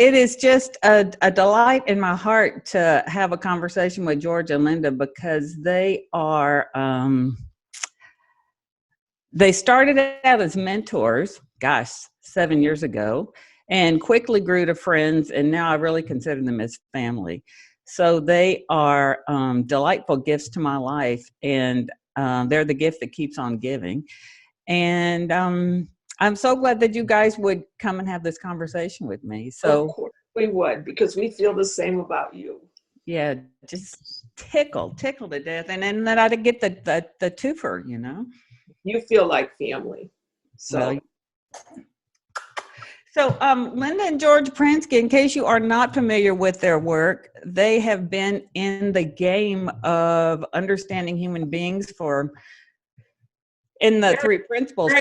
it is just a delight in my heart to have a conversation with George and Linda, because they are, they started out as mentors, gosh, 7 years ago, and quickly grew to friends, and now I really consider them as family. So they are delightful gifts to my life, and they're the gift that keeps on giving. And I'm so glad that you guys would come and have this conversation with me. So, of course we would, because we feel the same about you. yeah, just tickle to death, and then that I get the twofer, you know. You feel like family. So, Linda and George Pransky, in case you are not familiar with their work, they have been in the game of understanding human beings in the three principles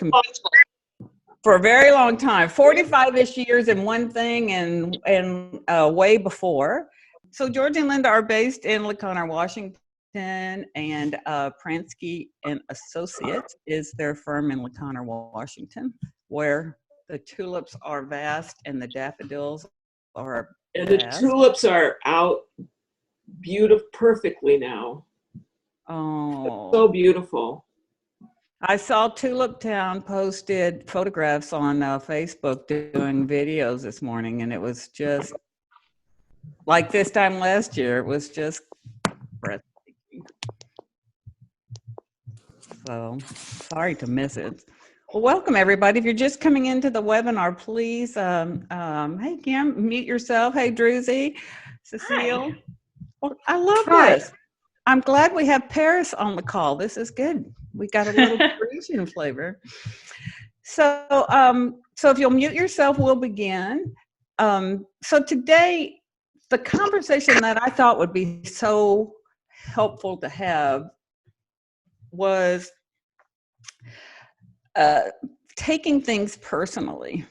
for a very long time, 45-ish years in one thing and way before. So George and Linda are based in Laconia, Washington, and Pransky and Associates is their firm in Laconia, Washington, where the tulips are vast and the daffodils are and vast. The tulips are out perfectly now. Oh, so beautiful. I saw Tulip Town posted photographs on Facebook doing videos this morning, and it was just like this time last year. It was just breathtaking. So sorry to miss it. Well, welcome everybody. If you're just coming into the webinar, please, hey Kim, mute yourself. Hey Druzy, Cecile. Well, I love this. I'm glad we have Paris on the call. This is good. We got a little Parisian flavor. So, so if you'll mute yourself, we'll begin. So today, the conversation that I thought would be so helpful to have was taking things personally,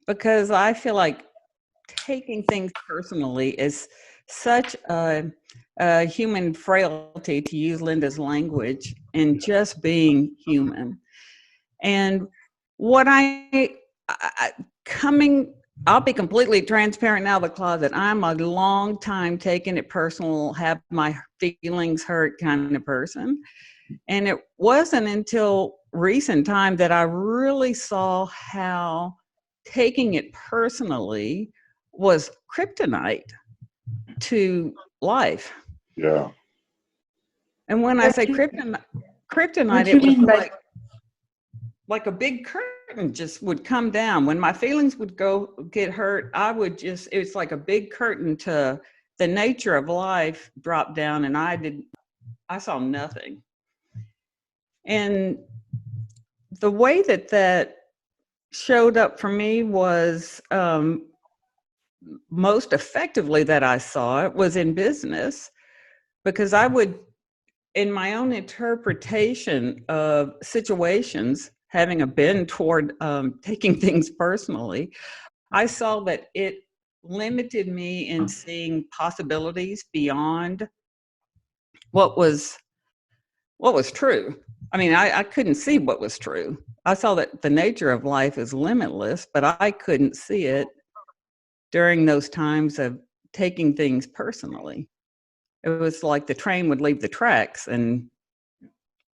because I feel like taking things personally is such a human frailty, to use Linda's language, and just being human. And what I'll be completely transparent now, the closet. I'm a long time taking it personal, have my feelings hurt kind of person. And it wasn't until recent time that I really saw how taking it personally was kryptonite to life. Yeah. And when I say kryptonite, it was like a big curtain just would come down. When my feelings would get hurt, it's like a big curtain to the nature of life dropped down, and I saw nothing. And the way that showed up for me was most effectively that I saw it was in business, because I would, in my own interpretation of situations, having a bend toward taking things personally, I saw that it limited me in seeing possibilities beyond what was true. I mean, I couldn't see what was true. I saw that the nature of life is limitless, but I couldn't see it during those times of taking things personally. It was like the train would leave the tracks, and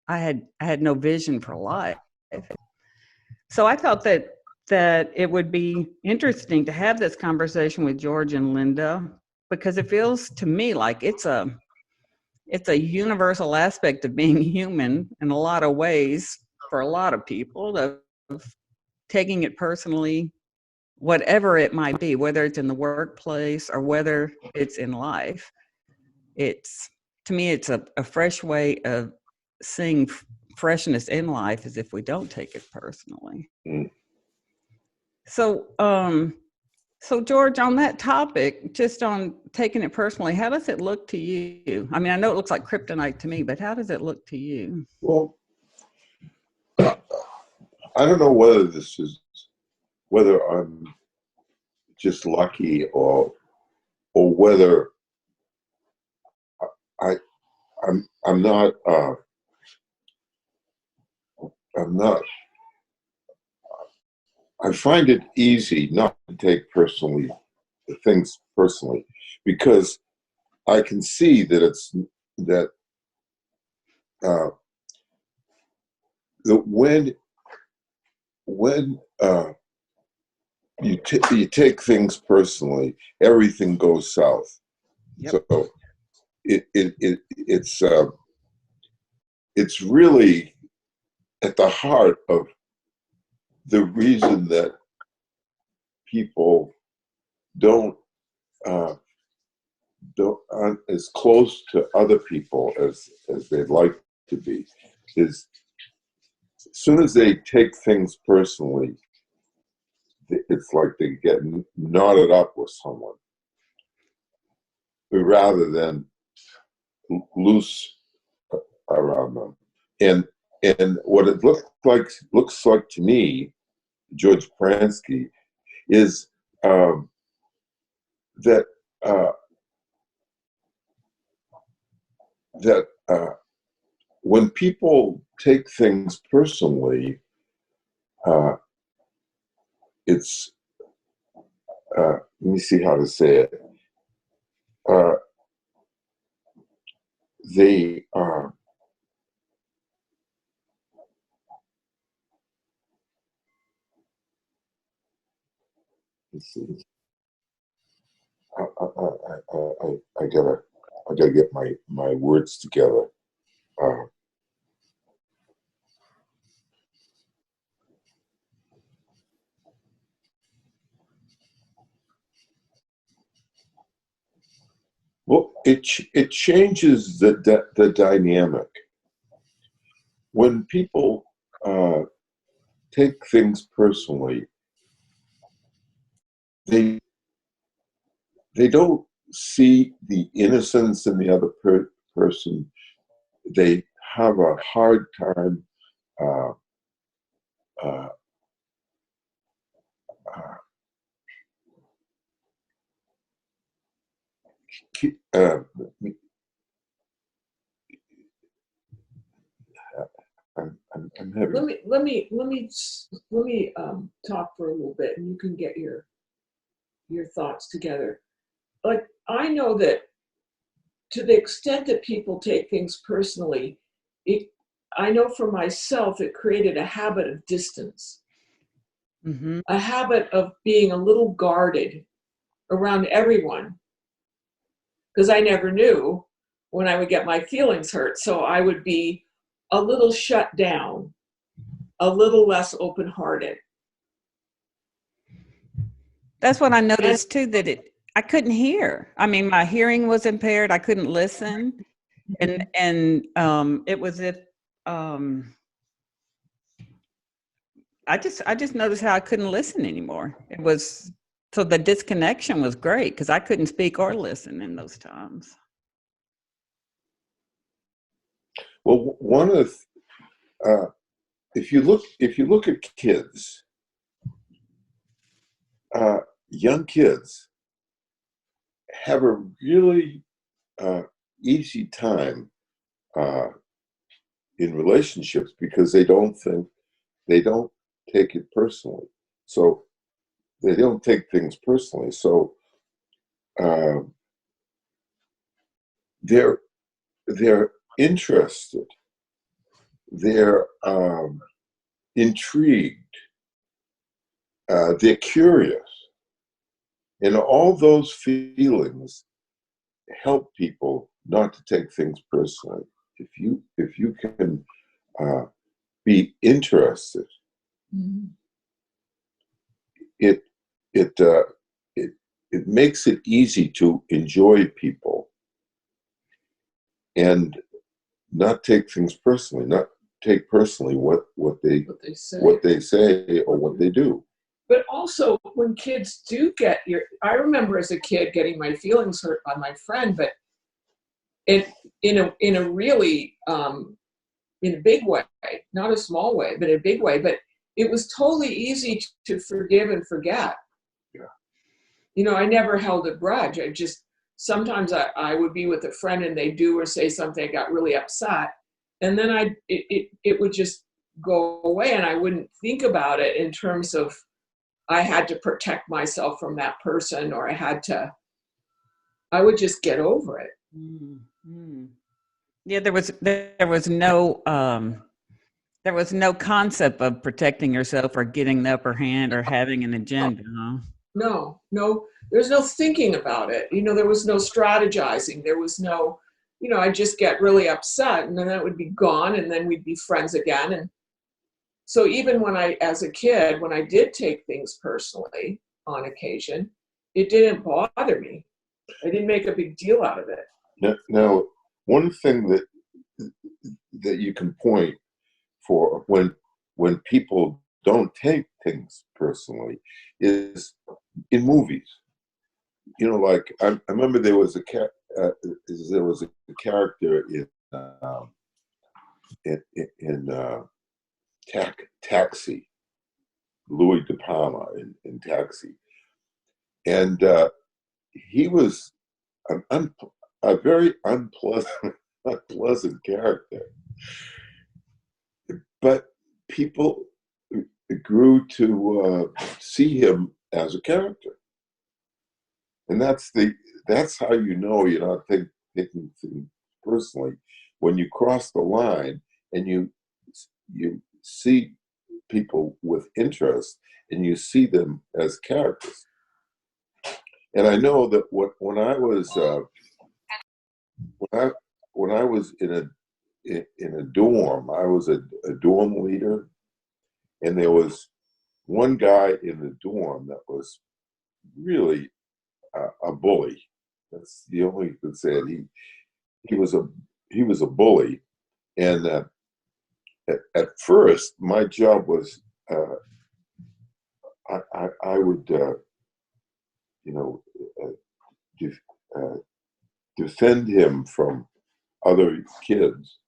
I had no vision for life. So I thought that it would be interesting to have this conversation with George and Linda, because it feels to me like it's a universal aspect of being human in a lot of ways for a lot of people, of taking it personally, whatever it might be, whether it's in the workplace or whether it's in life. To me, it's a fresh way of seeing freshness in life, as if we don't take it personally. So, so George, on that topic, just on taking it personally, how does it look to you? I mean, I know it looks like kryptonite to me, but how does it look to you? Well, I don't know whether I'm just lucky or whether I'm not I find it easy not to take personally things personally, because I can see that uh, that when you take things personally, everything goes south. Yep. So it's really at the heart of the reason that people don't aren't as close to other people as they'd like to be, is as soon as they take things personally, it's like they get knotted up with someone rather than loose around them. And what it looks like to me, George Pransky, is that when people take things personally, it's let me see how to say it. They let's see. I gotta get my words together. Well, it changes the dynamic when people take things personally. They don't see the innocence in the other person. They have a hard time uh, uh, uh, I'm having. Let me talk for a little bit, and you can get your thoughts together. Like, I know that to the extent that people take things personally, I know for myself, it created a habit of distance, a habit of being a little guarded around everyone, because I never knew when I would get my feelings hurt. So I would be a little shut down, a little less open-hearted. That's what I noticed too, that I couldn't hear. I mean, my hearing was impaired. I couldn't listen. And it was if I just noticed how I couldn't listen anymore. It was, so the disconnection was great because I couldn't speak or listen in those times. Well, one of if you look at kids, young kids have a really easy time in relationships because they don't take it personally. So they don't take things personally. So they're interested, they're intrigued, they're curious, and all those feelings help people not to take things personally. If you can be interested, it makes it easy to enjoy people and not take things personally, not take personally what they say or what they do. But also, when kids do get I remember as a kid getting my feelings hurt by my friend, but in a really in a big way, not a small way, but in a big way. But it was totally easy to forgive and forget. Yeah. I never held a grudge. I just, sometimes I would be with a friend and they do or say something, I got really upset, and then it would just go away, and I wouldn't think about it in terms of I had to protect myself from that person, or I would just get over it. Mm-hmm. Yeah, there was no concept of protecting yourself or getting the upper hand or having an agenda, huh? No, there's no thinking about it. There was no strategizing. There was no, I'd just get really upset and then it would be gone and then we'd be friends again. And so even as a kid, when I did take things personally on occasion, it didn't bother me. I didn't make a big deal out of it. Now, one thing that you can point for when people don't take things personally is in movies. Like I remember there was a character in Taxi, Louis De Palma in Taxi, and he was a very unpleasant character, but people grew to see him as a character, and that's how you're not taking things personally when you cross the line and you see people with interest and you see them as characters. And I know that when I was in a dorm, I was a dorm leader, and there was one guy in the dorm that was really a bully. That's the only you could say it. He was a bully, and at first my job was I would def, defend him from other kids,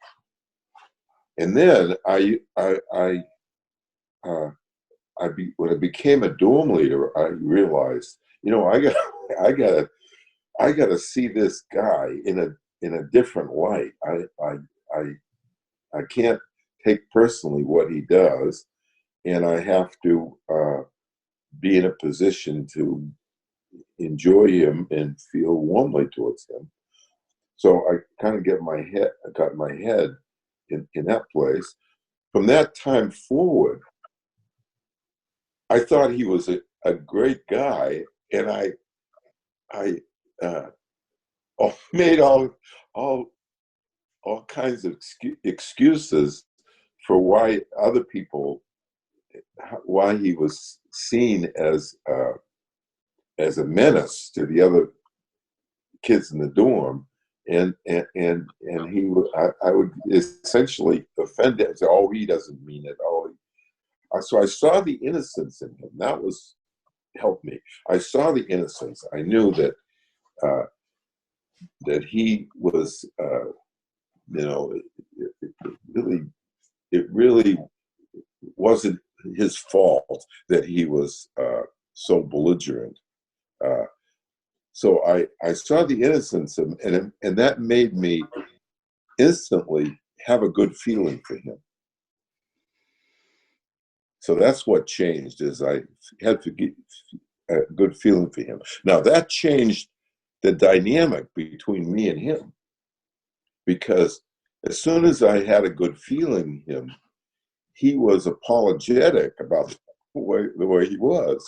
and then when I became a dorm leader, I realized, I got to see this guy in a different light. I can't take personally what he does, and I have to be in a position to enjoy him and feel warmly towards him. So I kind of got my head in that place. From that time forward, I thought he was a great guy, and I made all kinds of excuses for why he was seen as a menace to the other kids in the dorm, and I would essentially offend him and say, "Oh, he doesn't mean it." So I saw the innocence in him. That helped me. I saw the innocence. I knew that he was, it really wasn't his fault that he was so belligerent. So I saw the innocence, and that made me instantly have a good feeling for him. So that's what changed, is I had to get a good feeling for him. Now that changed the dynamic between me and him, because as soon as I had a good feeling in him, he was apologetic about the way he was.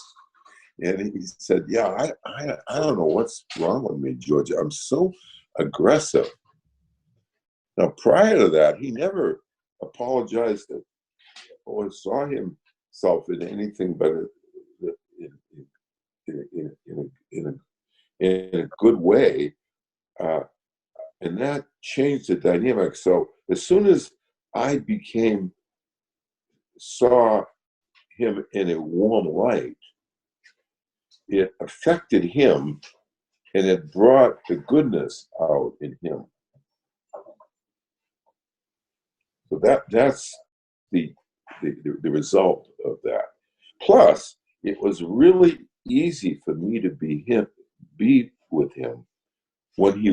And he said, "Yeah, I don't know what's wrong with me, Georgia. I'm so aggressive." Now, prior to that, he never apologized or saw himself in anything but in a good way, and that changed the dynamic. So as soon as I saw him in a warm light, it affected him, and it brought the goodness out in him. So that's the result of that. Plus, it was really easy for me to be with him when he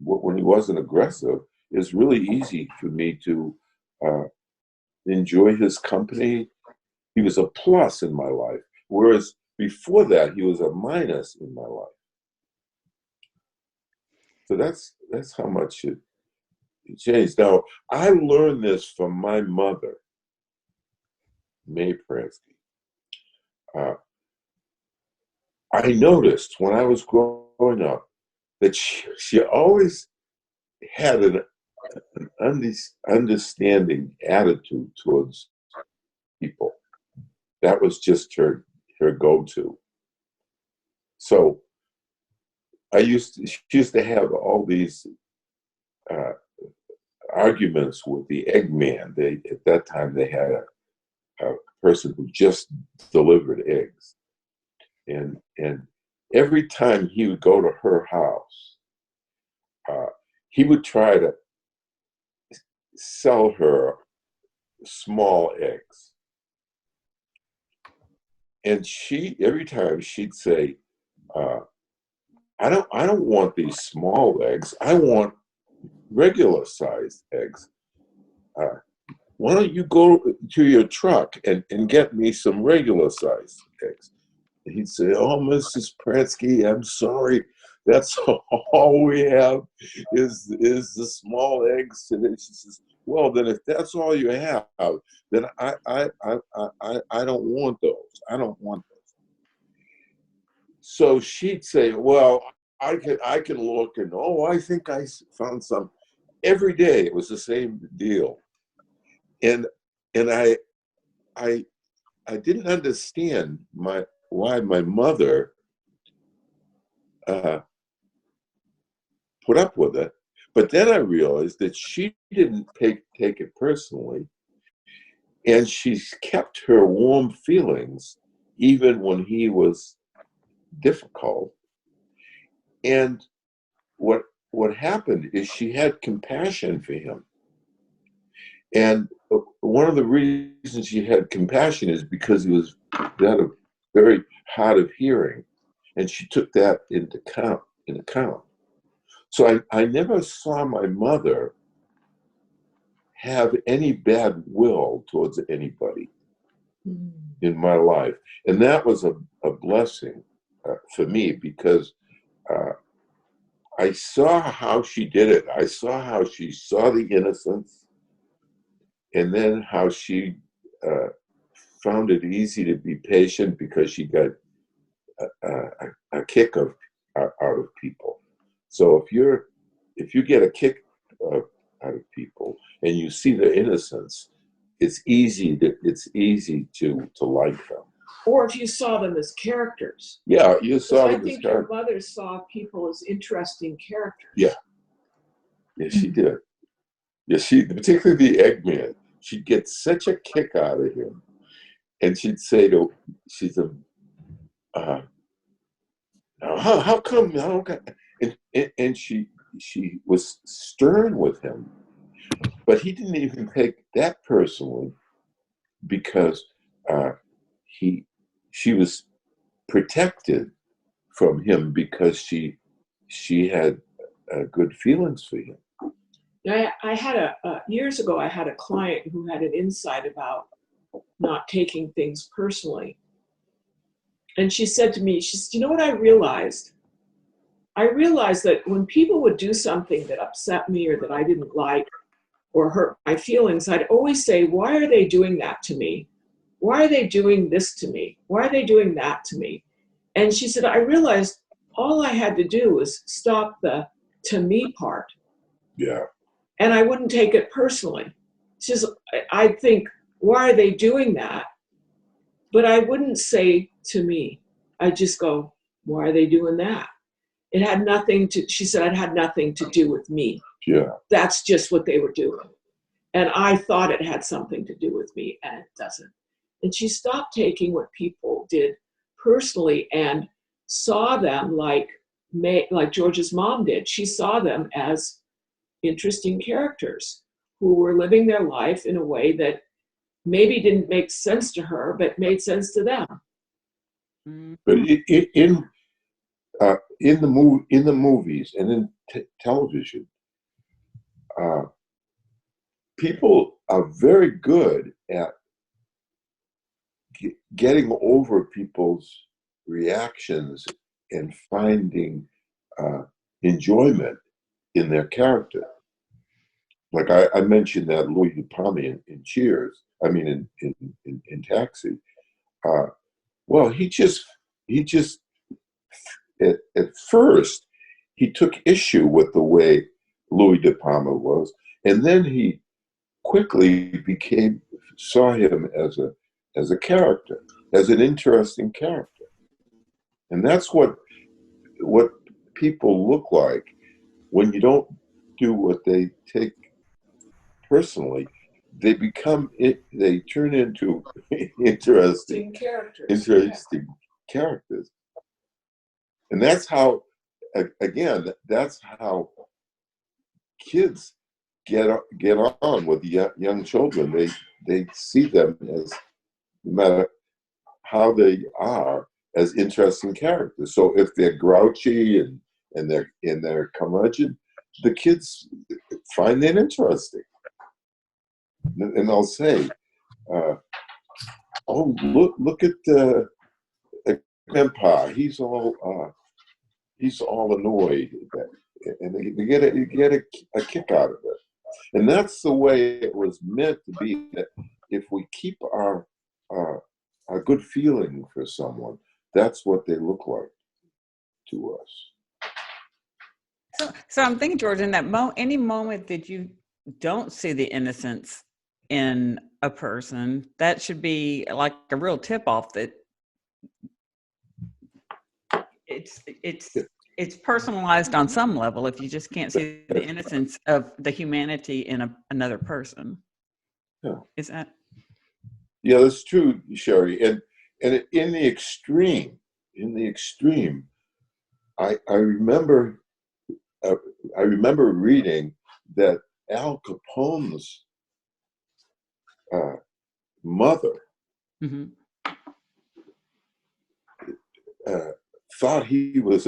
wasn't aggressive. It was really easy for me to enjoy his company He was a plus in my life, whereas before that, he was a minus in my life. So that's how much it changed. Now, I learned this from my mother, May Pransky. I noticed when I was growing up that she always had an understanding attitude towards people. That was just her go-to. So she used to have all these arguments with the Eggman. At that time they had a person who just delivered eggs, and every time he would go to her house, he would try to sell her small eggs, and every time she'd say, I don't want these small eggs. I want regular sized eggs. Why don't you go to your truck and get me some regular sized eggs? And he'd say, oh, Mrs. Pransky, I'm sorry. That's all we have is the small eggs. And she says, well, then if that's all you have, then I don't want those. I don't want those. So she'd say, well, I can look, and I think I found some. Every day it was the same deal, and I didn't understand why my mother put up with it, but then I realized that she didn't take it personally, and she kept her warm feelings even when he was difficult. And what happened is she had compassion for him. And one of the reasons she had compassion is because he was very hard of hearing, and she took that into account. So I never saw my mother have any bad will towards anybody in my life, and that was a blessing for me, because I saw how she did it. I saw how she saw the innocence, and then how she found it easy to be patient because she got a kick out of people. So if you get a kick out of people and you see their innocence, it's easy to like them. Or if you saw them as characters. Yeah, you saw them as characters. I think your mother saw people as interesting characters. Yeah, she did. Yeah, particularly the Eggman. She'd get such a kick out of him, and she'd say, how come? And she was stern with him, but he didn't even take that personally, because she was protected from him because she had good feelings for him. I had years ago, I had a client who had an insight about not taking things personally. And she said to me, she said, you know what I realized? I realized that when people would do something that upset me or that I didn't like or hurt my feelings, I'd always say, why are they doing that to me? Why are they doing this to me? Why are they doing that to me? And she said, I realized all I had to do was stop the to me part. Yeah. And I wouldn't take it personally. She says, I'd think, why are they doing that? But I wouldn't say to me. I'd just go, why are they doing that? It had nothing to, she said, it had nothing to do with me. Yeah. That's just what they were doing. And I thought it had something to do with me, and it doesn't. And she stopped taking what people did personally and saw them like George's mom did. She saw them as interesting characters who were living their life in a way that maybe didn't make sense to her, but made sense to them. But in the movies and in television, people are very good at getting over people's reactions and finding enjoyment in their character. Like I mentioned that Louis DuPont in Cheers, I mean in Taxi. Well, he just at first he took issue with the way Louis De Palma was, and then he quickly saw him as a character, as an interesting character, and that's what people look like when you don't do what they take personally. They turn into interesting characters. And that's how, again, that's how kids get on with young children. They see them as, no matter how they are, as interesting characters. So if they're grouchy and they're curmudgeon, the kids find it interesting. And they'll say, "Oh, look at Grandpa. He's all annoyed," and they get a kick out of it. And that's the way it was meant to be. That if we keep our good feeling for someone, that's what they look like to us. So I'm thinking, George, in that any moment that you don't see the innocence in a person, that should be like a real tip-off that it's personalized on some level. If you just can't see the innocence of the humanity in another person, is that? Yeah, that's true, Cherie. And in the extreme, I remember reading that Al Capone's mother thought he was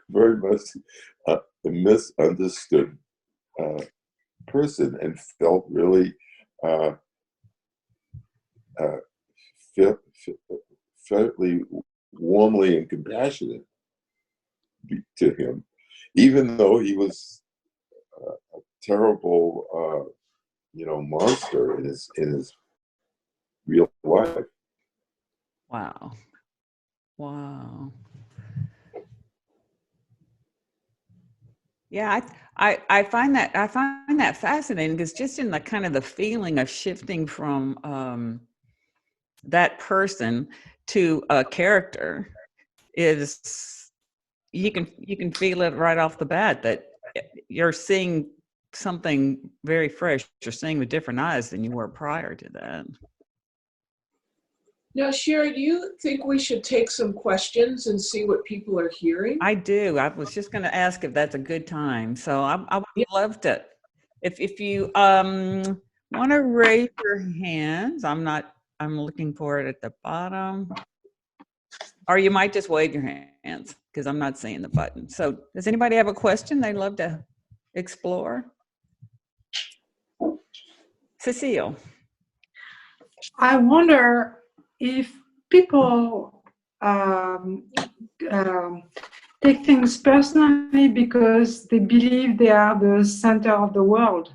very much a misunderstood person, and felt really fairly warmly and compassionate to him, even though he was a terrible monster in his real life. Wow. Yeah, I find that fascinating, because just in the kind of the feeling of shifting from that person to a character is, you can feel it right off the bat that you're seeing something very fresh. You're seeing with different eyes than you were prior to that. Now, Cherie, do you think we should take some questions and see what people are hearing? I do. I was just going to ask if that's a good time. So I would love to, if you want to raise your hands. I'm looking for it at the bottom. Or you might just wave your hands, because I'm not seeing the button. So does anybody have a question they'd love to explore? Cecile. I wonder if people take things personally because they believe they are the center of the world.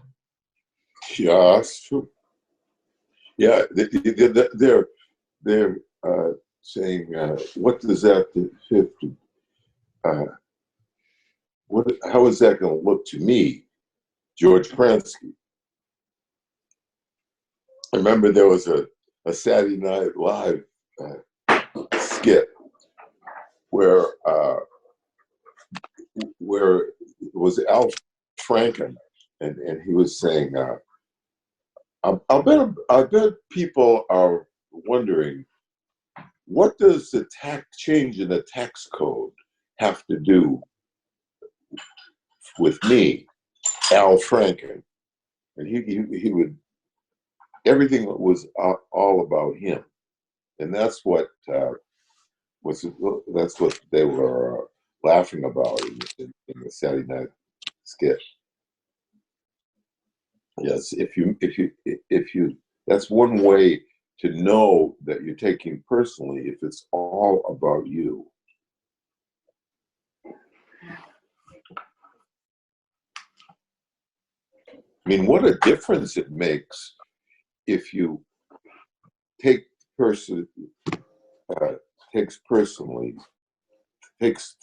Yeah, that's true. Yeah, they're saying, what does that have to? How is that going to look to me, George Pransky? I remember there was a Saturday Night Live skit where it was Al Franken, and he was saying, I bet people are wondering, what does the change in the tax code have to do with me, Al Franken? And he would, everything was all about him, and that's what they were laughing about in the Saturday Night skit. Yes, if you, that's one way to know that you're taking personally if it's all about you. I mean, what a difference it makes if you take takes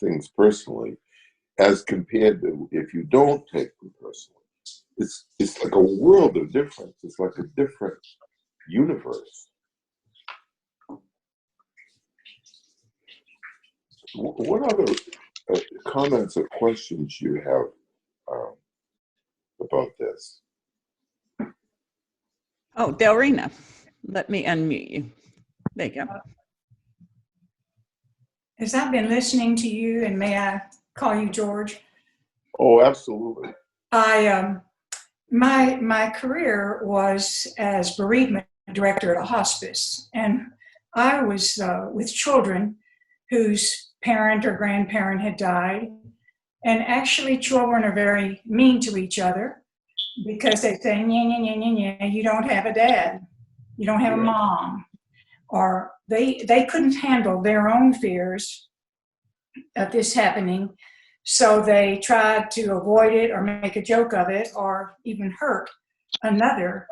things personally, as compared to if you don't take them personally. It's like a world of difference. It's like a different universe. What other comments or questions you have about this? Oh, Delrina, let me unmute you. There you go. As I've been listening to you, and may I call you George? Oh, absolutely. My career was as bereavement director at a hospice, and I was with children whose parent or grandparent had died, and actually children are very mean to each other because they say, you don't have a dad, you don't have a mom, or they couldn't handle their own fears of this happening, so they tried to avoid it or make a joke of it or even hurt another.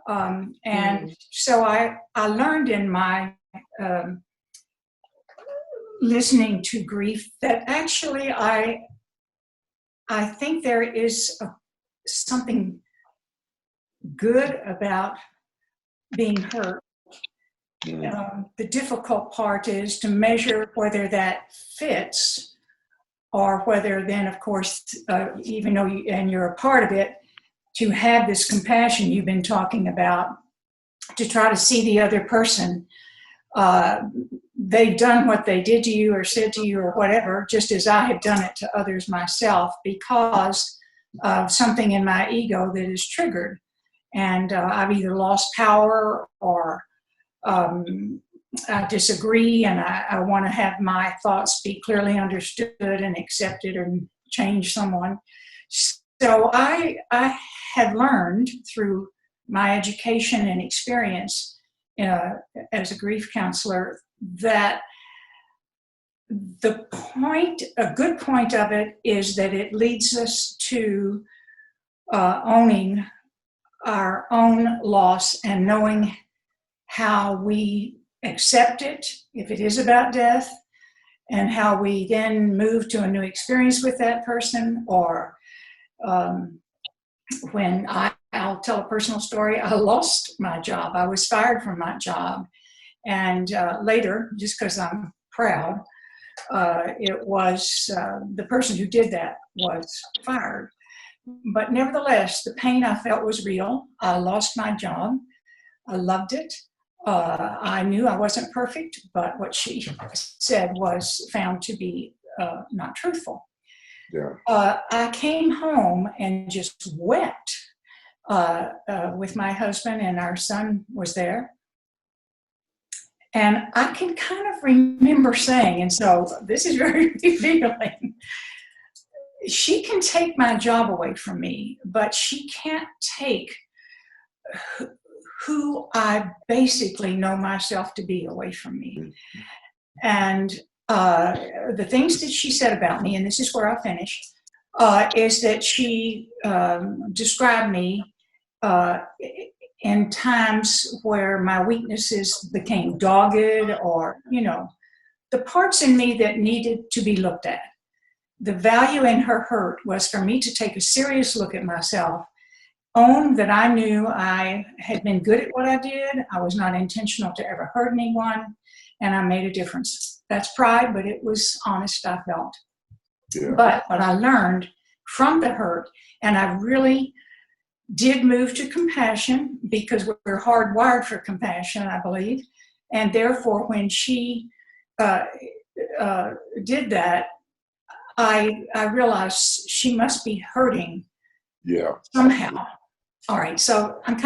And so I learned in my listening to grief that actually I think there is something good about being hurt. The difficult part is to measure whether that fits, or whether then, of course, even though you're a part of it, to have this compassion you've been talking about, to try to see the other person. They've done what they did to you or said to you or whatever, just as I have done it to others myself, because of something in my ego that is triggered. And I've either lost power or I disagree, and I want to have my thoughts be clearly understood and accepted and change someone. So I have learned through my education and experience as a grief counselor that a good point of it is that it leads us to owning our own loss and knowing how we accept it, if it is about death, and how we then move to a new experience with that person. Or when I'll tell a personal story, I lost my job. I was fired from my job. And later, just because I'm proud, it was the person who did that was fired. But nevertheless, the pain I felt was real. I lost my job. I loved it. I knew I wasn't perfect, but what she said was found to be not truthful. Yeah. I came home and just wept with my husband, and our son was there. And I can kind of remember saying, and so this is very revealing, she can take my job away from me, but she can't take who I basically know myself to be away from me. And the things that she said about me, and this is where I'll finish, is that she described me in times where my weaknesses became dogged, or, the parts in me that needed to be looked at. The value in her hurt was for me to take a serious look at myself, own that I knew I had been good at what I did, I was not intentional to ever hurt anyone, and I made a difference. That's pride, but it was honest, I felt. Yeah. But what I learned from the hurt, and I really did move to compassion, because we're hardwired for compassion, I believe, and therefore when she did that, I realized she must be hurting somehow. All right, so I'm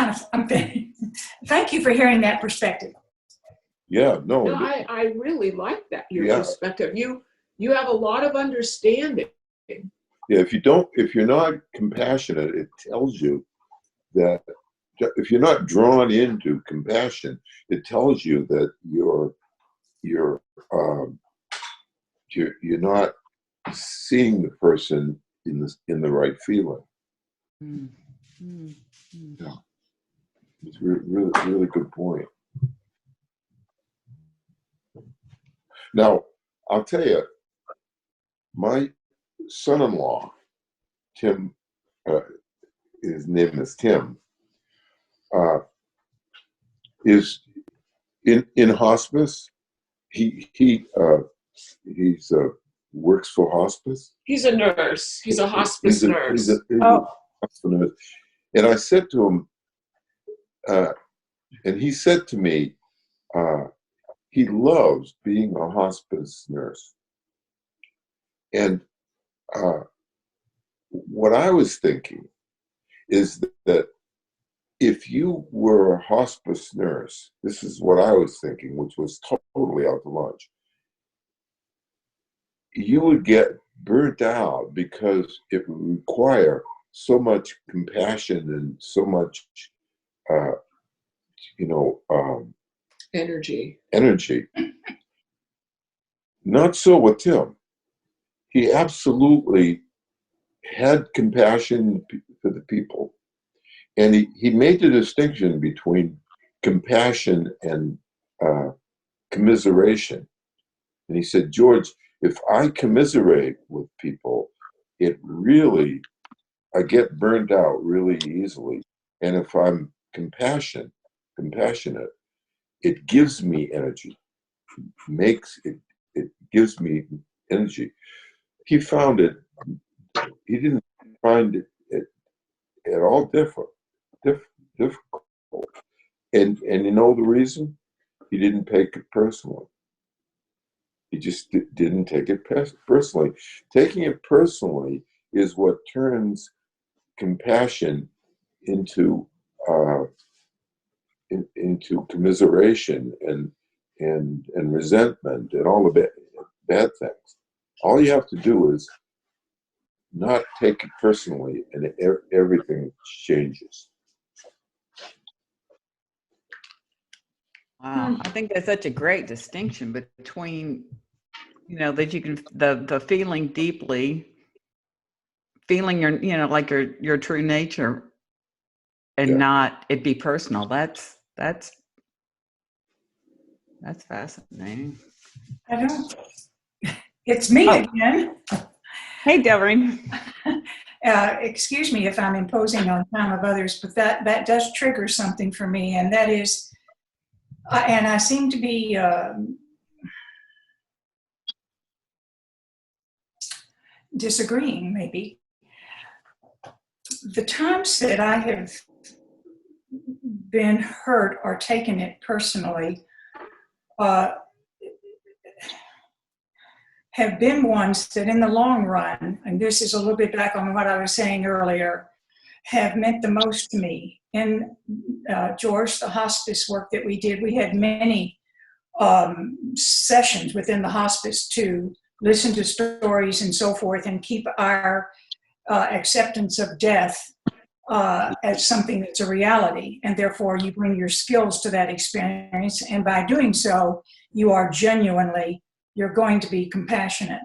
thank you for hearing that perspective. Yeah, no. I really like that, your perspective. You have a lot of understanding. Yeah, if you're not compassionate, it tells you that if you're not drawn into compassion, it tells you that you're not seeing the person in the right feeling. Mm. Mm. Mm. Yeah, it's really really good point. Now, I'll tell you, my son-in-law, Tim, his name is Tim, is in hospice. He's works for hospice. He's a nurse. He's a hospice nurse. He's a hospice nurse. And I said to him, and he said to me, he loves being a hospice nurse. And what I was thinking is that if you were a hospice nurse, this is what I was thinking, which was totally out to lunch, you would get burnt out because it would require so much compassion and so much, Energy. Not so with Tim. He absolutely had compassion for the people. And he made the distinction between compassion and commiseration. And he said, George, if I commiserate with people, I get burned out really easily. And if I'm compassionate, it gives me energy. It gives me energy. He found it, he didn't find it at all difficult. And you know the reason? He didn't take it personally. He just didn't take it personally. Taking it personally is what turns compassion into commiseration and resentment and all the bad things. All you have to do is not take it personally, and everything changes. Wow, I think that's such a great distinction between, that you can the feeling deeply, feeling your true nature, and not it be personal. That's fascinating. I don't. It's me again. Hey, Doreen. Excuse me if I'm imposing on time of others, but that does trigger something for me, and that is, and I seem to be disagreeing, maybe. The times that I have been hurt or taken it personally have been ones that in the long run, and this is a little bit back on what I was saying earlier, have meant the most to me. In George, the hospice work that we did, we had many sessions within the hospice to listen to stories and so forth and keep our acceptance of death as something that's a reality. And therefore you bring your skills to that experience. And by doing so, you are genuinely, you're going to be compassionate.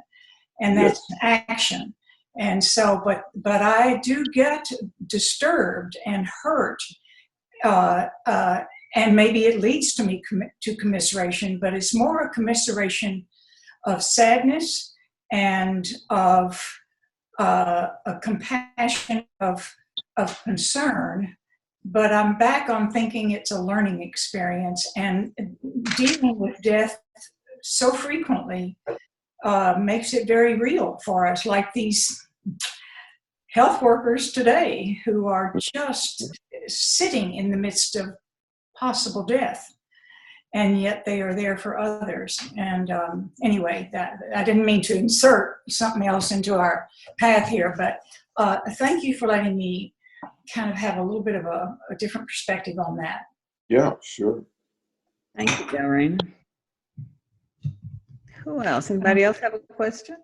And that's action. And so, but I do get disturbed and hurt, and maybe it leads to me to commiseration, but it's more a commiseration of sadness and of a compassion of concern. But I'm back on thinking it's a learning experience, and dealing with death so frequently makes it very real for us, like these health workers today who are just sitting in the midst of possible death, and yet they are there for others. And anyway, that I didn't mean to insert something else into our path here, but thank you for letting me kind of have a little bit of a different perspective on that. Yeah, sure. Thank you, Doreen. Who else? Anybody else have a question?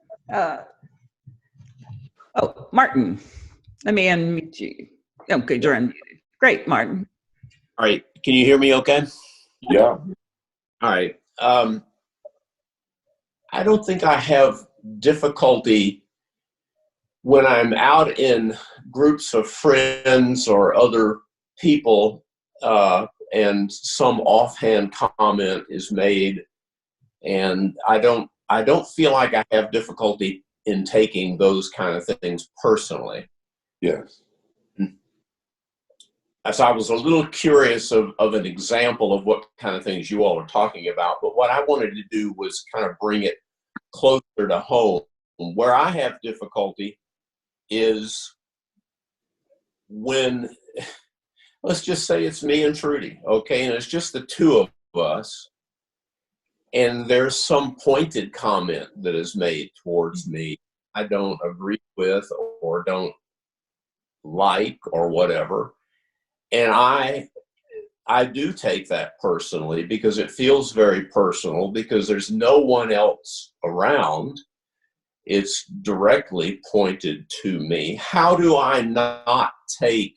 Martin. Let me unmute you. Okay, you're unmuted. Great, Martin. All right. Can you hear me okay? Yeah. All right. I don't think I have difficulty when I'm out in groups of friends or other people, and some offhand comment is made, and I don't feel like I have difficulty in taking those kind of things personally. Yes. So I was a little curious of an example of what kind of things you all are talking about, but what I wanted to do was kind of bring it closer to home. Where I have difficulty is when, let's just say it's me and Trudy, okay, and it's just the two of us, and there's some pointed comment that is made towards me I don't agree with or don't like or whatever. And I do take that personally because it feels very personal because there's no one else around. It's directly pointed to me. How do I not take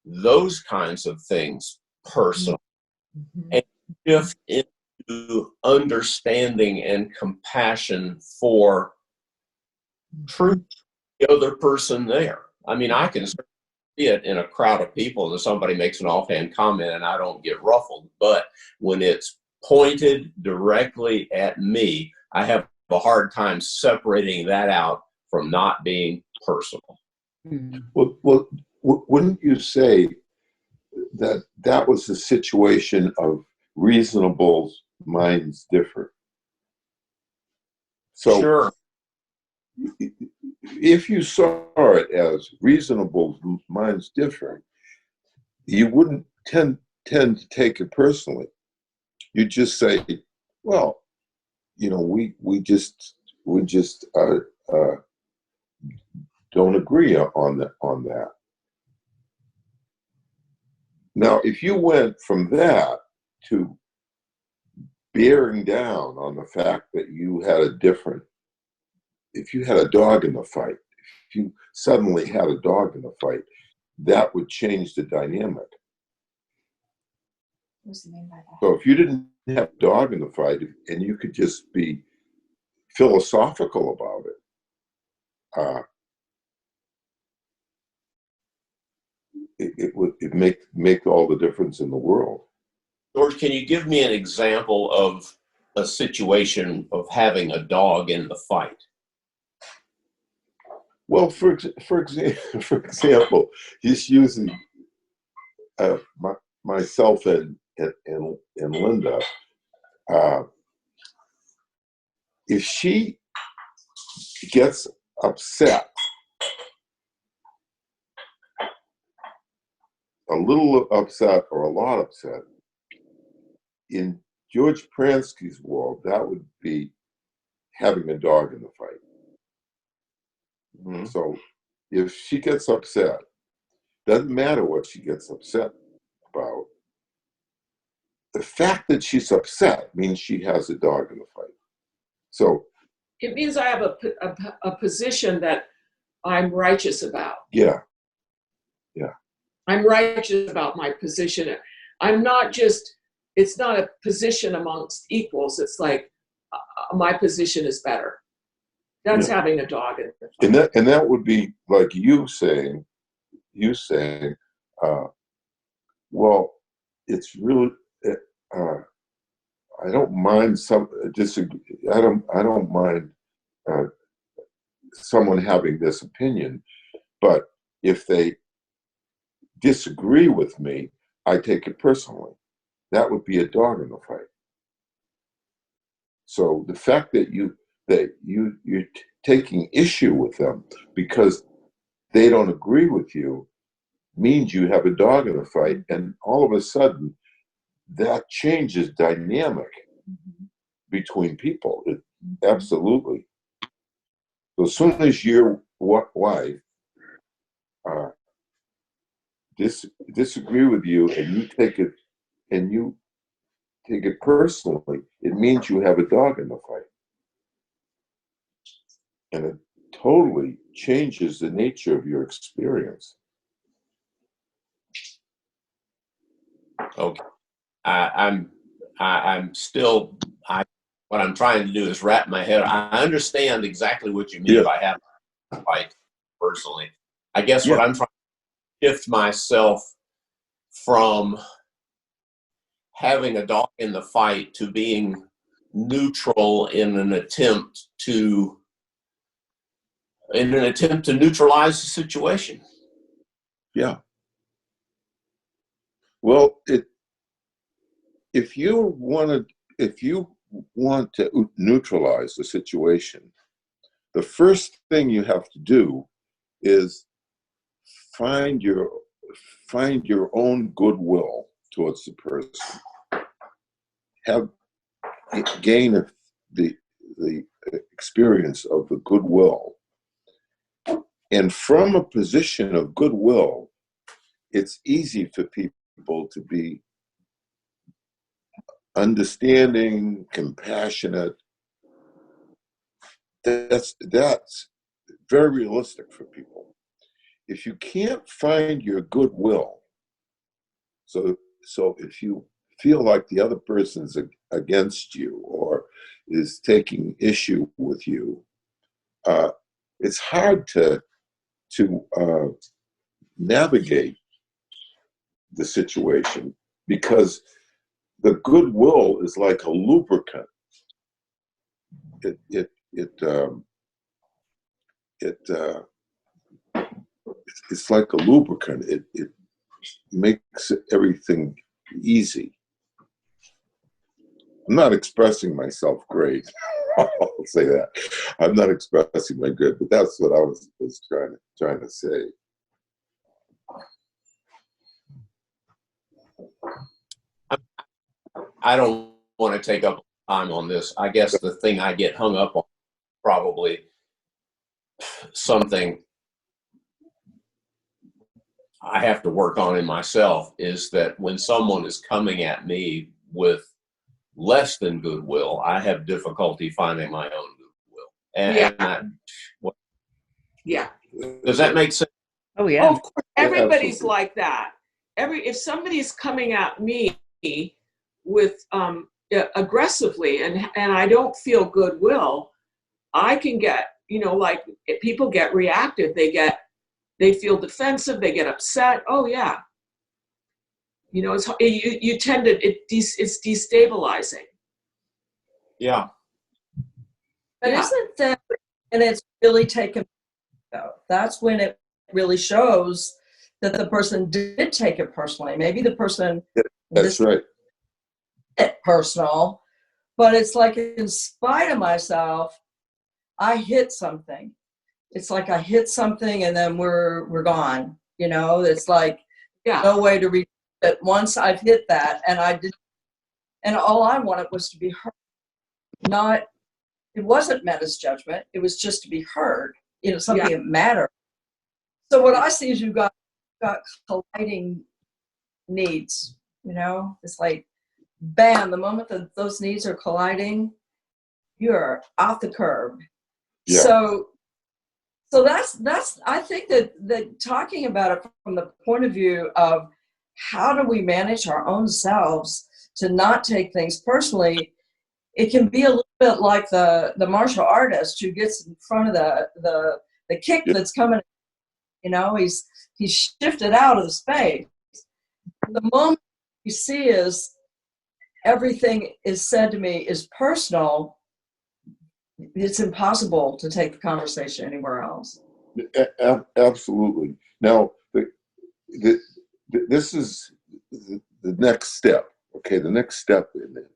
those kinds of things personal and shift into understanding and compassion for truth, the other person there? I mean, I can see it in a crowd of people that somebody makes an offhand comment and I don't get ruffled. But when it's pointed directly at me, I have a hard time separating that out from not being personal. Well, wouldn't you say that that was the situation of reasonable minds differ? So Sure. if you saw it as reasonable minds differ, you wouldn't tend to take it personally. You'd just say, well, you know, we just don't agree on that. Now, if you went from that to bearing down on the fact that you had if you had a dog in the fight, if you suddenly had a dog in the fight, that would change the dynamic. What do you mean by that? So if you didn't have a dog in the fight and you could just be philosophical about it, it would make all the difference in the world. George, can you give me an example of a situation of having a dog in the fight? Well, for example, just using myself and Linda, if she gets upset, a little upset or a lot upset, in George Pransky's world, that would be having a dog in the fight. Mm-hmm. So if she gets upset, doesn't matter what she gets upset about. The fact that she's upset means she has a dog in the fight. So it means I have a position that I'm righteous about. Yeah. I'm righteous about my position. I'm not just, it's not a position amongst equals. It's like my position is better. That's having a dog in the fight. And that would be like you saying, well, it's really, I don't mind I don't mind someone having this opinion, but if they disagree with me, I take it personally. That would be a dog in the fight. So the fact that you're taking issue with them because they don't agree with you means you have a dog in the fight, and all of a sudden that changes dynamic between people. Absolutely. So as soon as your wife disagree with you and you take it personally, it means you have a dog in the fight. And it totally changes the nature of your experience. Okay. I'm still, what I'm trying to do is wrap my head. I understand exactly what you mean by having a fight personally. I guess what I'm trying to shift myself from having a dog in the fight to being neutral in an attempt to neutralize the situation. Yeah. Well, if you want to neutralize the situation, the first thing you have to do is find your own goodwill towards the person. Gain the experience of the goodwill, and from a position of goodwill, it's easy for people to be understanding, compassionate. That's very realistic for people. If you can't find your goodwill, so if you feel like the other person's against you or is taking issue with you, it's hard to navigate the situation, because the goodwill is like a lubricant. It's like a lubricant. It makes everything easy. I'm not expressing myself great. I'll say that. I'm not expressing my good, but that's what I was trying to say. I don't want to take up time on this. I guess the thing I get hung up on, probably something I have to work on in myself, is that when someone is coming at me with less than goodwill, I have difficulty finding my own goodwill. Yeah. Does that make sense? Oh yeah. Oh, of course, everybody's Absolutely. like that. If somebody's coming at me with aggressively and I don't feel goodwill, I can get, like, people get reactive. They feel defensive. They get upset. Oh yeah. It's you tend to it's destabilizing. Yeah. But Yeah. isn't that, and it's really taken, though, that's when it really shows that the person did take it personally. Maybe the person, That's right. it personal, but it's like, in spite of myself, I hit something. It's like I hit something and then we're gone. It's like no way to reach it. Once I've hit that, and I did, and all I wanted was to be heard. It wasn't meant as judgment. It was just to be heard. Something that mattered. So what I see is you've got colliding needs. It's like, bam, the moment that those needs are colliding, you're off the curb. Yeah. So that's I think that talking about it from the point of view of how do we manage our own selves to not take things personally, it can be a little bit like the martial artist who gets in front of the kick that's coming. He's shifted out of the space. The moment you see is everything is said to me is personal, it's impossible to take the conversation anywhere else. Absolutely. Now, this is the next step. Okay, the next step in it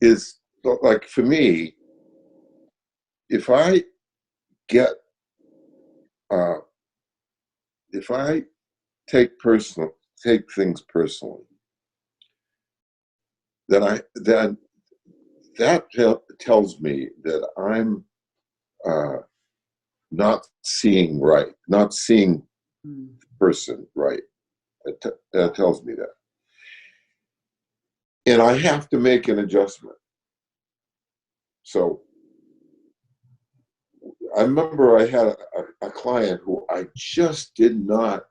is, like, for me, if I take things personally, then that tells me that I'm not seeing the person right. That tells me that, and I have to make an adjustment. So I remember I had a client who I just did not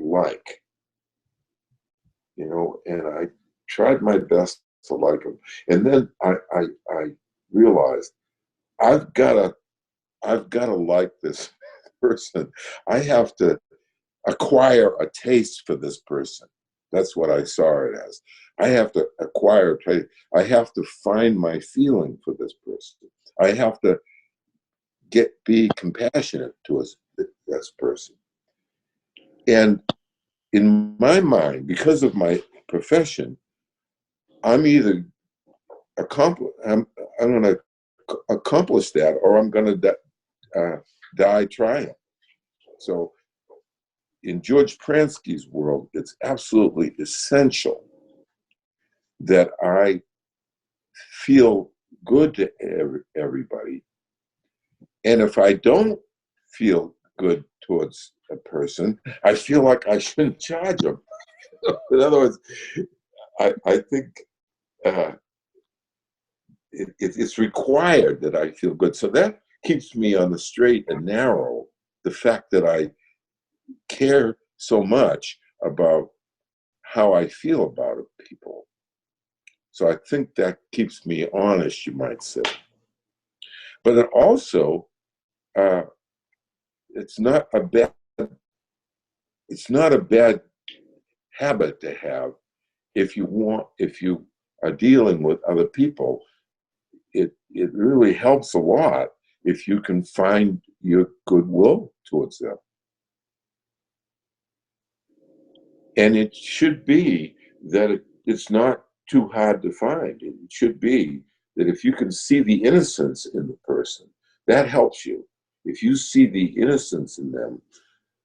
like. you know, and I tried my best to like them. And then I realized I've gotta like this person. I have to acquire a taste for this person. That's what I saw it as. I have to acquire a taste. I have to find my feeling for this person. I have to be compassionate towards this person. And in my mind, because of my profession, I'm either I'm going to accomplish that, or I'm going to die trying. So in George Pransky's world, it's absolutely essential that I feel good to everybody. And if I don't feel good towards a person, I feel like I shouldn't charge them. In other words, I think it's required that I feel good. So that keeps me on the straight and narrow, the fact that I care so much about how I feel about people. So I think that keeps me honest, you might say. But it also, it's not a bad habit to have if you are dealing with other people. It really helps a lot if you can find your goodwill towards them. And it should be that it's not too hard to find. It should be that if you can see the innocence in the person, that helps you. If you see the innocence in them,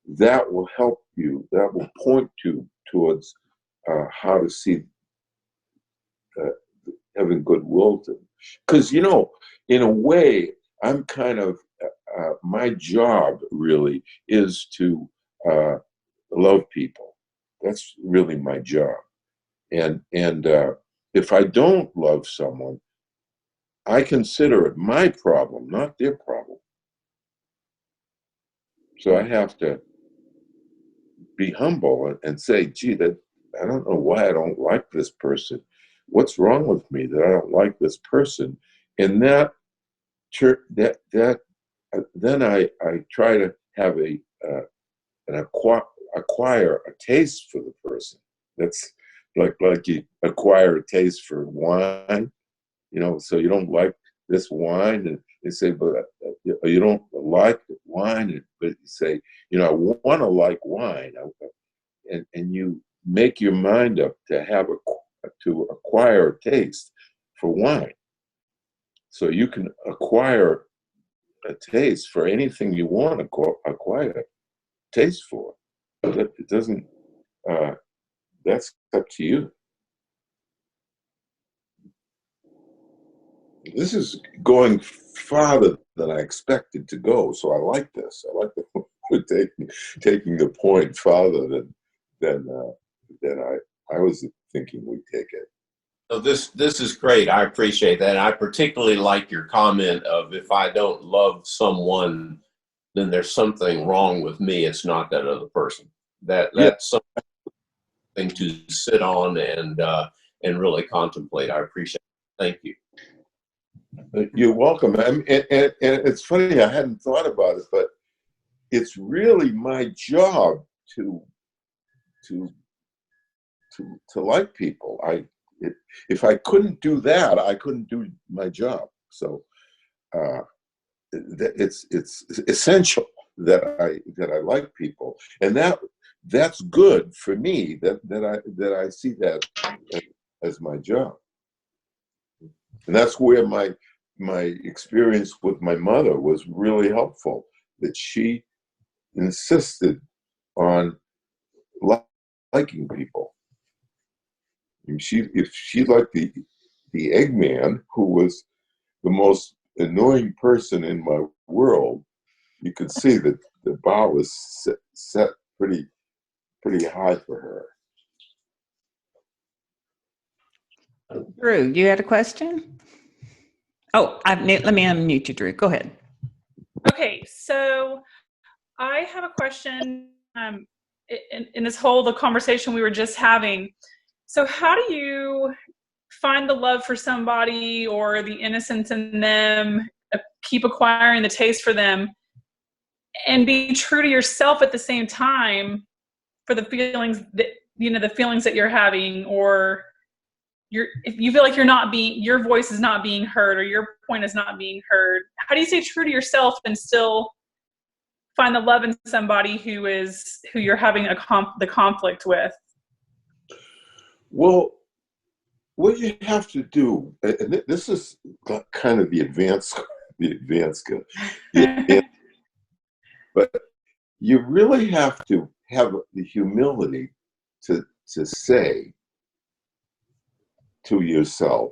that will help you. That will point towards how to see having goodwill to them. Because, you know, in a way, I'm kind of, my job really is to love people. That's really my job. And if I don't love someone, I consider it my problem, not their problem. So I have to be humble and say, gee, that I don't know why I don't like this person. What's wrong with me that I don't like this person? And then I try to have acquire a taste for the person. That's like you acquire a taste for wine, you know. So you don't like this wine, and they say, but you don't like wine, but you say, you know, I want to like wine, and you make your mind up to acquire a taste for wine. So you can acquire a taste for anything you want to acquire a taste for. It doesn't. That's up to you. This is going farther than I expected to go, so I like this. I like the taking the point farther than I was thinking we'd take it. So this is great. I appreciate that. And I particularly like your comment of, if I don't love someone, then there's something wrong with me. It's not that other person. That's something to sit on and really contemplate. I appreciate it. Thank you. You're welcome. And it's funny, I hadn't thought about it, but it's really my job to like people. If I couldn't do that, I couldn't do my job. So it's essential that I like people, and that's good for me. That I see that as my job, and that's where my experience with my mother was really helpful. That she insisted on liking people. And if she liked the Eggman, who was the most annoying person in my world, you could see that the bar was set pretty high for her. Drew, you had a question? Oh, let me unmute you, Drew. Go ahead. Okay, so I have a question. In this the conversation we were just having, So how do you find the love for somebody or the innocence in them, keep acquiring the taste for them, and be true to yourself at the same time for the feelings that, the feelings that you're having, or if you feel like your voice is not being heard or your point is not being heard, how do you stay true to yourself and still find the love in somebody who you're having the conflict with? Well, what you have to do, and this is kind of the advanced but you really have to have the humility to say to yourself,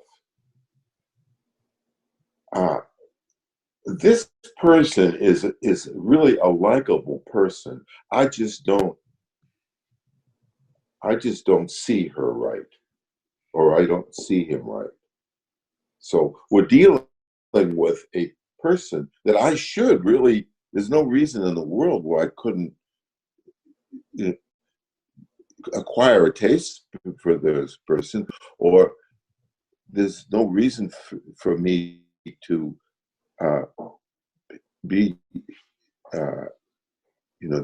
this person is really a likable person. I just don't see her right, or I don't see him right. So we're dealing with a person that I should really, there's no reason in the world why I couldn't acquire a taste for this person, or there's no reason for me to be,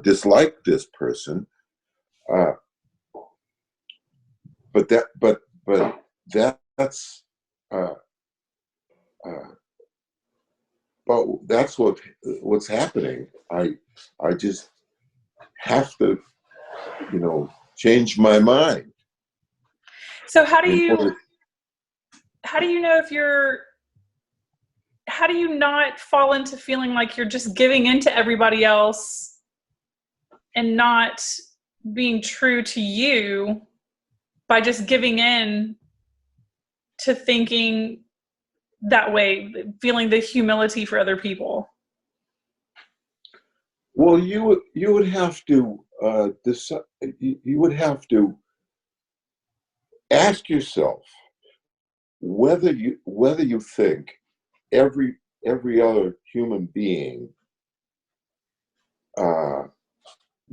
dislike this person. But that's what's happening. I just have to, change my mind. So how do you know how do you not fall into feeling like you're just giving into everybody else and not being true to you by just giving in to thinking that way, feeling the humility for other people? Well, you would have to decide. You would have to ask yourself whether you think every other human being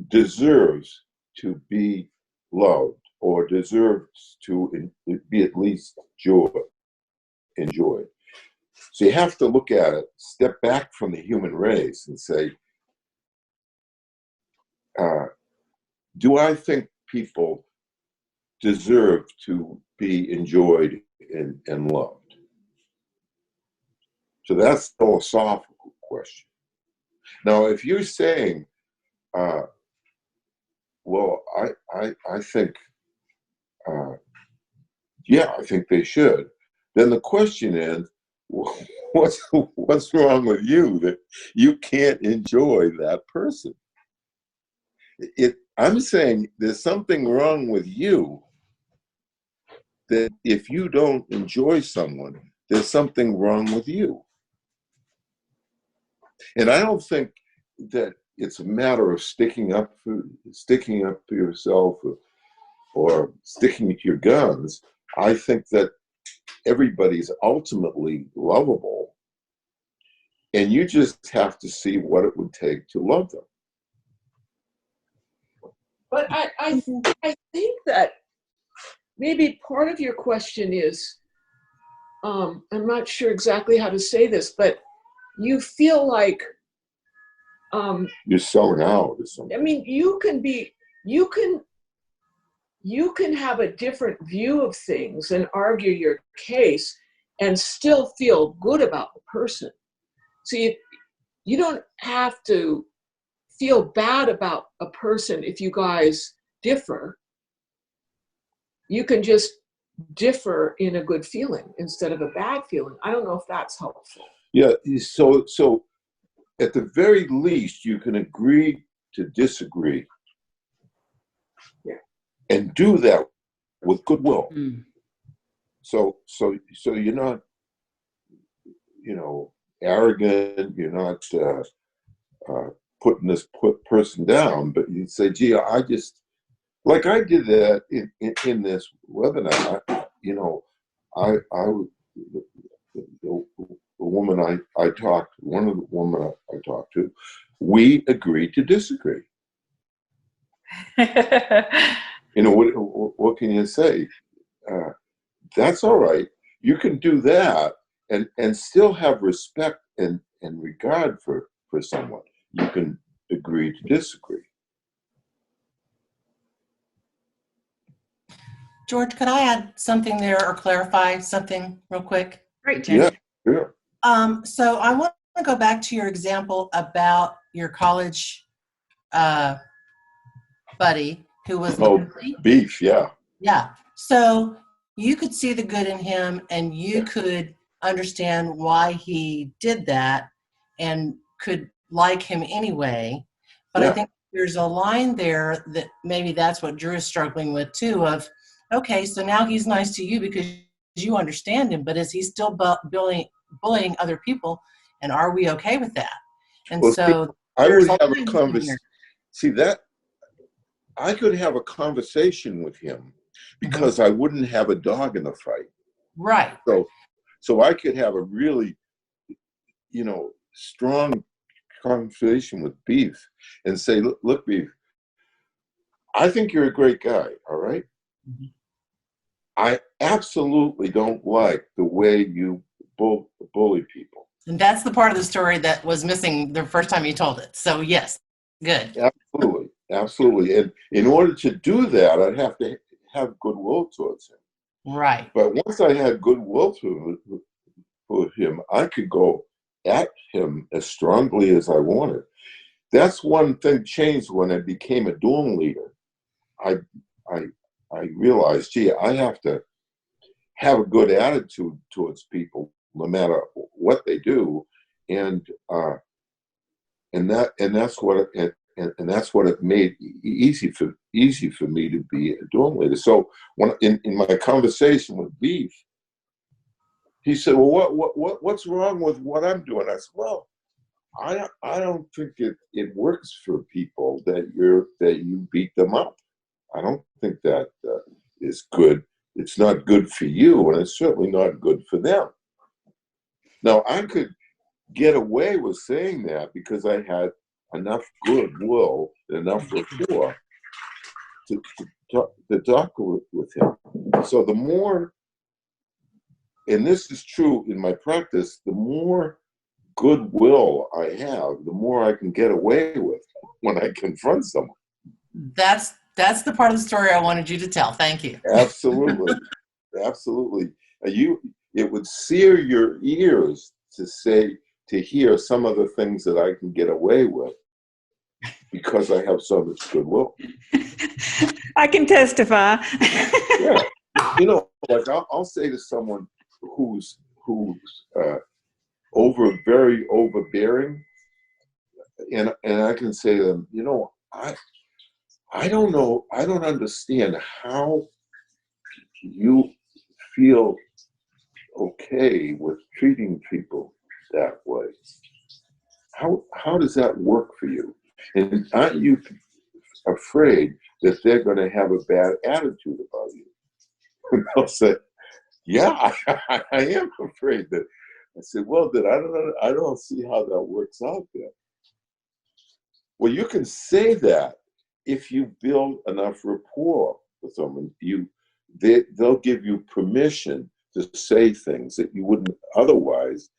deserves to be loved, or deserves to be at least enjoyed. So you have to look at it, step back from the human race and say, do I think people deserve to be enjoyed and loved? So that's the philosophical question. Now, if you're saying, well, I think, I think they should, then the question is, what's wrong with you that you can't enjoy that person? I'm saying there's something wrong with you, that if you don't enjoy someone, there's something wrong with you. And I don't think that it's a matter of sticking up for yourself, or sticking to your guns. I think that everybody's ultimately lovable, and you just have to see what it would take to love them. But I think that maybe part of your question is, I'm not sure exactly how to say this, but you feel like you're selling out or something. I mean, you can have a different view of things and argue your case and still feel good about the person. So you don't have to feel bad about a person if you guys differ. You can just differ in a good feeling instead of a bad feeling. I don't know if that's helpful. Yeah, so at the very least, you can agree to disagree. Yeah. And do that with goodwill. Mm. So you're not, arrogant, you're not putting this person down, but you say, gee, I just, like I did that in this webinar, one of the women I talked to, we agreed to disagree. What can you say? that's all right. You can do that and still have respect and regard for someone. You can agree to disagree. George, could I add something there or clarify something real quick? Great, Jen. Yeah, sure. So I want to go back to your example about your college buddy who was Beef, yeah. Yeah. So you could see the good in him and you could understand why he did that and could like him anyway. But I think there's a line there that maybe that's what Drew is struggling with too, of, okay, so now he's nice to you because you understand him, but is he still bullying other people? And are we okay with that? And well, so I would have a conversation. conversation. See that I could have a conversation with him because I wouldn't have a dog in the fight. Right. So I could have a really, strong conversation with Beef and say, look, Beef, I think you're a great guy, all right? Mm-hmm. I absolutely don't like the way you bully people. And that's the part of the story that was missing the first time you told it. So yes, good. Absolutely. And in order to do that, I'd have to have goodwill towards him. Right. But once I had goodwill for him, I could go at him as strongly as I wanted. That's one thing changed when I became a dorm leader. I realized, gee, I have to have a good attitude towards people, no matter what they do, and that's what it made easy for me to be a dorm leader. So when in my conversation with Beef, he said, "Well, what's wrong with what I'm doing?" I said, "Well, I don't think it works for people that you beat them up. I don't think that is good. It's not good for you, and it's certainly not good for them." Now, I could get away with saying that because I had enough goodwill, enough rapport to talk with him. So the more, and this is true in my practice, the more goodwill I have, the more I can get away with when I confront someone. That's the part of the story I wanted you to tell. Thank you. Absolutely. Absolutely. It would sear your ears to hear some of the things that I can get away with because I have so much goodwill. I can testify. Yeah. Like I'll say to someone who's very overbearing, and I can say to them, I don't know, I don't understand how you feel okay with treating people that way. How does that work for you? And aren't you afraid that they're going to have a bad attitude about you? And they'll say, yeah, I am afraid that. I said, well, then I don't see how that works out there. Well, you can say that if you build enough rapport with someone. They'll give you permission to say things that you wouldn't otherwise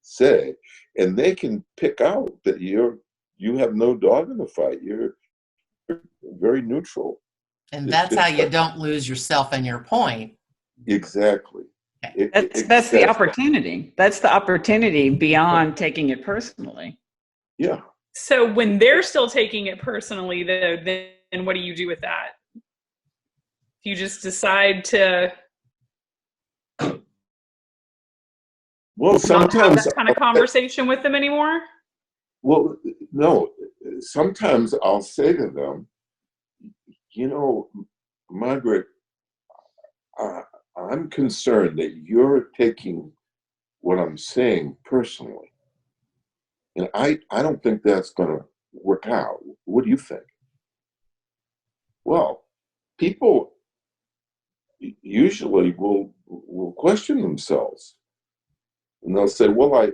say, and they can pick out that you have no dog in the fight. You're very neutral. And that's how you don't lose yourself and your point. Exactly. That's the opportunity. That's the opportunity beyond taking it personally. Yeah. So when they're still taking it personally, though, then what do you do with that? You just decide to sometimes not have that kind of conversation with them anymore? Well, no. Sometimes I'll say to them, Margaret, I'm concerned that you're taking what I'm saying personally. And I don't think that's going to work out. What do you think? Well, people usually will question themselves. And they'll say, well, I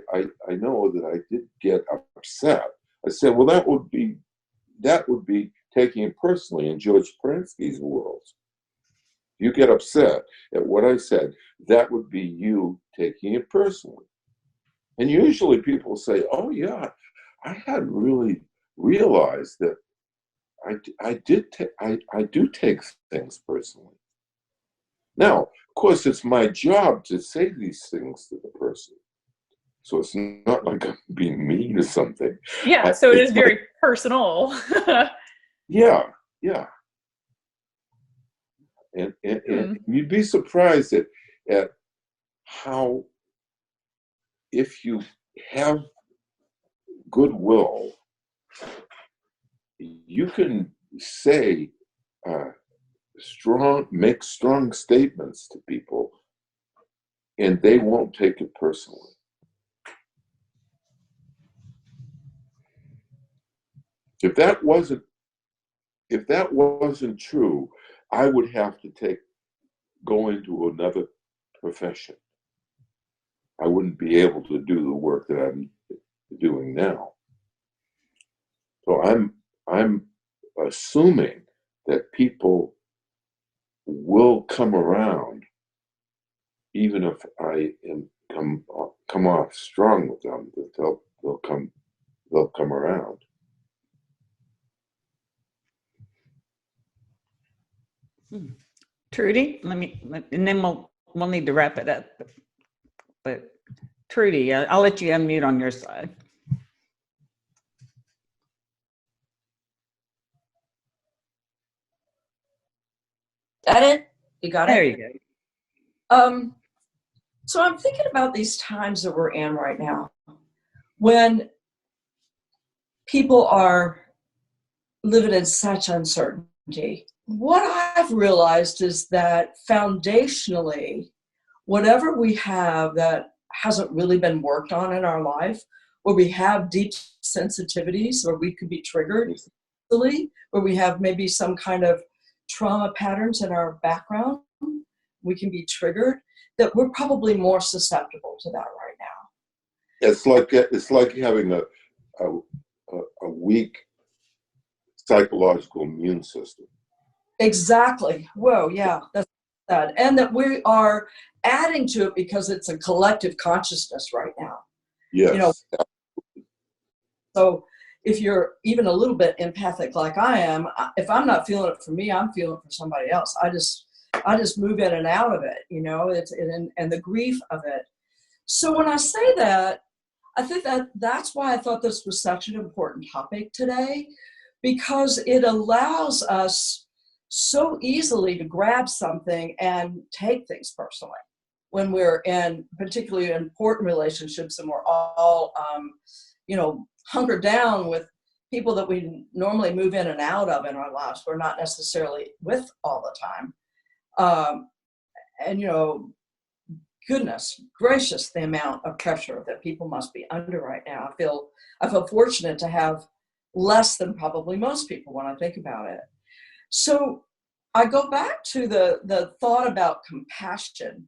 know that I did get upset. I said, well, that would be taking it personally in George Pransky's world. you get upset at what I said, that would be you taking it personally. And usually people say, oh yeah, I hadn't really realized that I do take things personally. Now, of course, it's my job to say these things to the person. So it's not like I'm being mean or something. Yeah, so it is very personal. Yeah. And you'd be surprised at how, if you have goodwill, you can say make strong statements to people, and they won't take it personally. If that wasn't true, I would have to go into another profession. I wouldn't be able to do the work that I'm doing now. So I'm assuming that people will come around, even if I come off strong with them. That they'll come around. Trudy, and then we'll need to wrap it up. But Trudy, I'll let you unmute on your side. That it? You got it? There you go. So I'm thinking about these times that we're in right now, when people are living in such uncertainty. What I've realized is that foundationally, whatever we have that hasn't really been worked on in our life, where we have deep sensitivities, where we could be triggered easily, where we have maybe some kind of trauma patterns in our background, we can be triggered, that we're probably more susceptible to that right now. It's like having a weak psychological immune system. Exactly. Whoa, yeah, that's that. And that we are adding to it because it's a collective consciousness right now. Yes. You know, so if you're even a little bit empathic like I am, if I'm not feeling it for me, I'm feeling it for somebody else. I just move in and out of it, you know, and the grief of it. So when I say that, I think that's why I thought this was such an important topic today, because it allows us so easily to grab something and take things personally when we're in particularly important relationships and we're all, hunkered down with people that we normally move in and out of in our lives. We're not necessarily with all the time. Goodness gracious, the amount of pressure that people must be under right now. I feel fortunate to have less than probably most people when I think about it. So I go back to the thought about compassion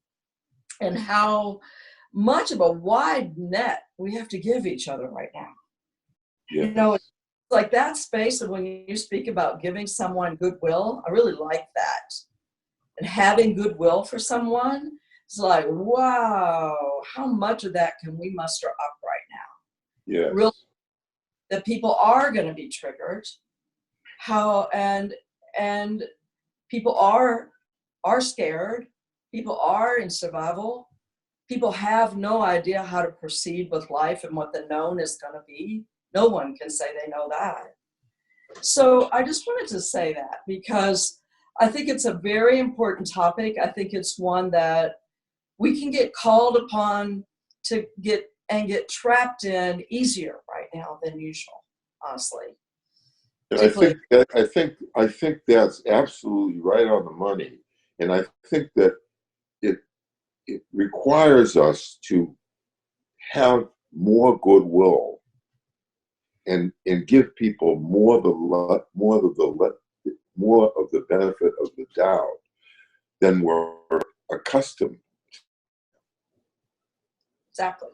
and how much of a wide net we have to give each other right now. Yeah. You know, it's like that space of when you speak about giving someone goodwill, I really like that. And having goodwill for someone, it's like, wow, how much of that can we muster up right now? Yeah. Real, that people are going to be triggered. And people are scared. People are in survival. People have no idea how to proceed with life and what the known is going to be. No one can say they know that. So I just wanted to say that because I think it's a very important topic. I think it's one that we can get called upon to get trapped in easier right now than usual, honestly. I think that's absolutely right on the money, and I think that it requires us to have more goodwill and give people more of the benefit of the doubt than we're accustomed. Exactly.